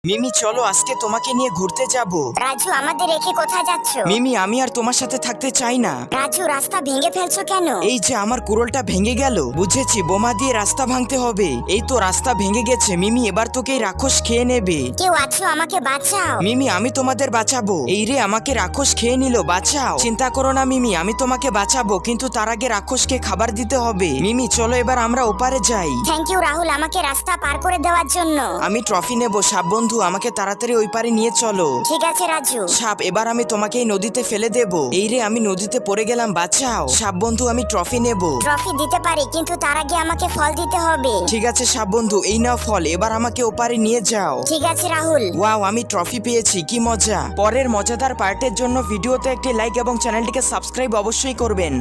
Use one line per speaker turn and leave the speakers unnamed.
মিমি চলো আজকে তোমাকে নিয়ে ঘুরতে যাব।
রাজু, আমাদের রেখে কোথায় যাচ্ছ?
মিমি আমি আর তোমার সাথে থাকতে চাই না।
রাজু, রাস্তা ভেঙে ফেলছো কেন?
এই যে আমার কুড়োলটা ভেঙে গেল, বুঝেছি বোমা দিয়ে রাস্তা ভাঙতে হবে। এই তো রাস্তা ভেঙে গেছে মিমি, এবার তোকে এই রাক্ষস খেয়ে নেবে।
কেউ আছো? আমাকে বাঁচাও।
মিমি আমি তোমাদের বাঁচাবো। এই রে আমাকে রাক্ষস খেয়ে নিল, বাঁচাও। চিন্তা করো না মিমি, আমি তোমাকে বাঁচাবো, কিন্তু তার আগে রাক্ষসকে খাবার দিতে হবে। মিমি চলো এবার আমরা ওপারে যাই।
থ্যাংক ইউ রাহুল, আমাকে রাস্তা পার করে দেওয়ার জন্য।
আমি ট্রফি নেব। সাপ বন্ধু আমাকে তাড়াতাড়ি ওই পারে নিয়ে চলো।
ঠিক আছে রাজু।
সাপ এবার আমি তোমাকে এই নদীতে ফেলে দেব। এই রে আমি নদীতে পড়ে গেলাম, বাঁচাও। সাপ বন্ধু আমি ট্রফি নেব।
ট্রফি দিতে পারি, কিন্তু তার আগে আমাকে ফল দিতে হবে।
ঠিক আছে সাপ বন্ধু, এই নাও ফল, এবার আমাকে ওপারে নিয়ে যাও।
ঠিক আছে রাহুল।
ওয়াও আমি ট্রফি পেয়েছি, কি মজা। পরের মজাদার পার্টের জন্য ভিডিওতে একটি লাইক এবং চ্যানেলটিকে সাবস্ক্রাইব অবশ্যই করবেন।